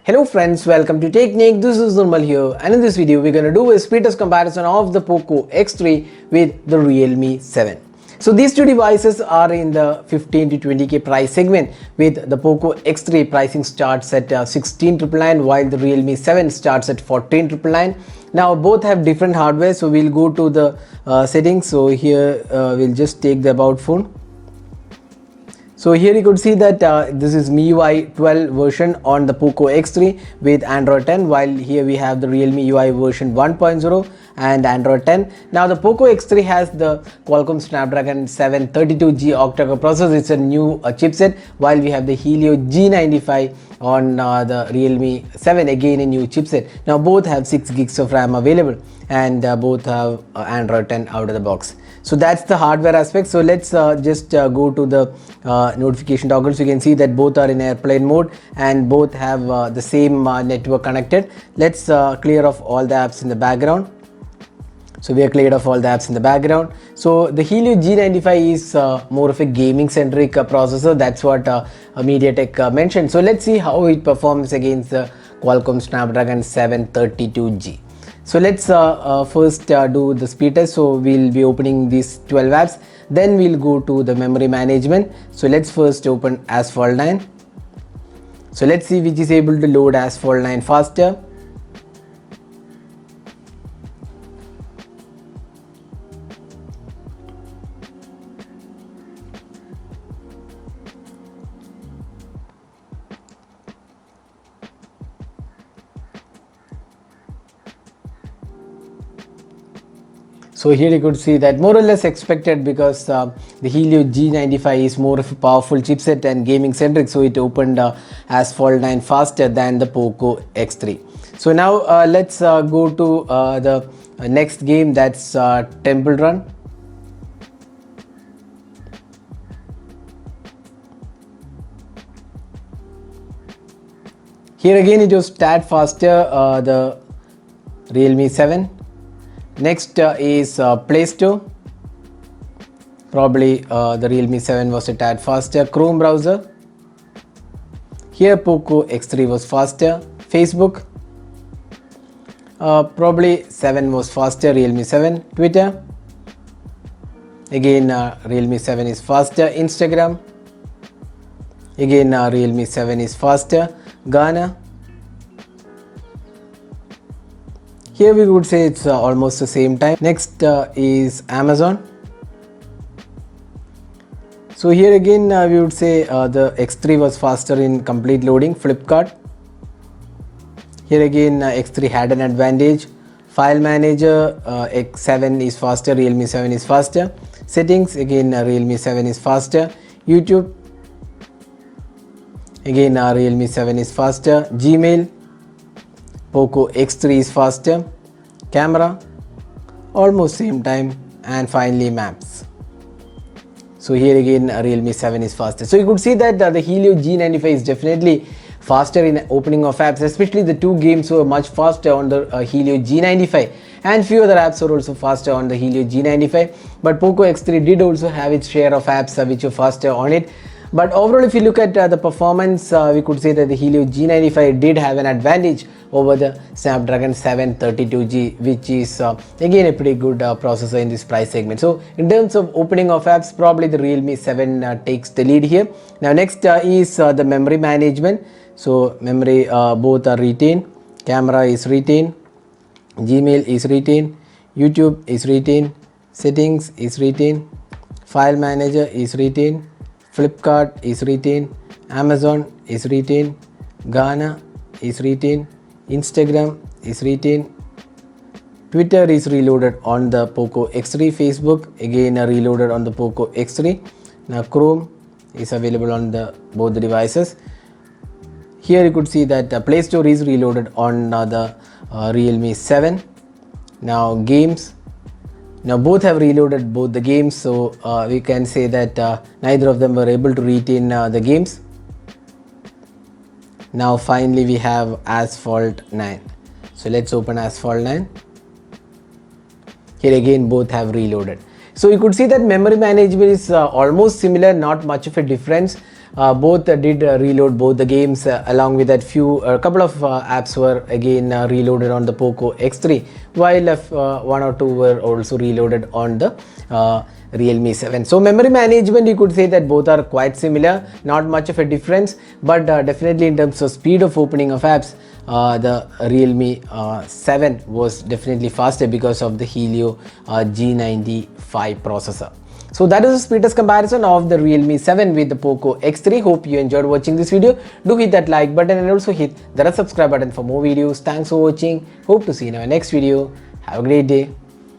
Hello friends, welcome to Technique. This is Nirmal here, and in this video we're going to do a speed test comparison of the Poco X3 with the Realme 7. So these two devices are in the 15 to 20k price segment, with the Poco X3 pricing starts at 16,999 while the Realme 7 starts at 14,999. Now both have different hardware, so we'll go to the settings. So here we'll just take the about phone. So here you could see that this is MIUI 12 version on the Poco X3 with Android 10, while here we have the Realme UI version 1.0 and Android 10. Now the Poco X3 has the Qualcomm Snapdragon 732G octa-core processor. It's a new chipset, while we have the Helio G95 on the Realme 7, again a new chipset. Now both have 6 gigs of RAM available, and both have Android 10 out of the box. So that's the hardware aspect. So let's just go to the notification toggles. You can see that both are in airplane mode and both have the same network connected. Let's clear off all the apps in the background. So we have cleared off all the apps in the background. So the Helio G95 is more of a gaming centric processor. That's what MediaTek mentioned. So let's see how it performs against the Qualcomm Snapdragon 732G. So let's first do the speed test. So we'll be opening these 12 apps, then we'll go to the memory management. So let's first open Asphalt 9. So let's see which is able to load Asphalt 9 faster. So here you could see that more or less expected, because the Helio G95 is more of a powerful chipset and gaming centric, so it opened Asphalt 9 faster than the Poco X3. So now let's go to the next game, that's Temple Run. Here again it was tad faster, the Realme 7. Next is Play Store. Probably the Realme 7 was a tad faster. Chrome browser. Here Poco X3 was faster. Facebook. Probably 7 was faster, Realme 7. Twitter. Again Realme 7 is faster. Instagram. Again Realme 7 is faster. Gaana. Here we would say it's almost the same time. Next is Amazon. So here again we would say the X3 was faster in complete loading. Flipkart. Here again X3 had an advantage. File manager, X7 is faster, Realme 7 is faster. Settings, again Realme 7 is faster. YouTube, again Realme 7 is faster. Gmail, Poco X3 is faster. Camera, almost same time. And finally Maps. So here again Realme 7 is faster. So you could see that the Helio G95 is definitely faster in opening of apps, especially the two games were much faster on the Helio G95, and few other apps are also faster on the Helio G95. But Poco X3 did also have its share of apps which are faster on it. But overall, if you look at the performance, we could say that the Helio G95 did have an advantage over the Snapdragon 732G, which is again a pretty good processor in this price segment. So in terms of opening of apps, probably the Realme 7 takes the lead here. Now next is the memory management. So memory both are retained. Camera is retained. Gmail is retained. YouTube is retained. Settings is retained. File manager is retained. Flipkart is retained. Amazon is retained. Gaana is retained. Instagram is retained. Twitter is reloaded on the Poco X3. Facebook again reloaded on the Poco X3. Now Chrome is available on both the devices. Here you could see that Play Store is reloaded on the Realme 7. Now games. Now both have reloaded both the games, so we can say that neither of them were able to retain the games. Now finally we have Asphalt 9. So let's open Asphalt 9. Here again both have reloaded. So you could see that memory management is almost similar, not much of a difference. both did reload both the games. Along with that, a couple of apps were again reloaded on the Poco X3, while one or two were also reloaded on the Realme 7. So memory management, you could say that both are quite similar, not much of a difference, but definitely in terms of speed of opening of apps, the Realme 7 was definitely faster because of the Helio G95 processor. So that is a speed test comparison of the Realme 7 with the Poco X3. Hope you enjoyed watching this video. Do hit that like button and also hit the subscribe button for more videos. Thanks for watching. Hope to see you in our next video. Have a great day.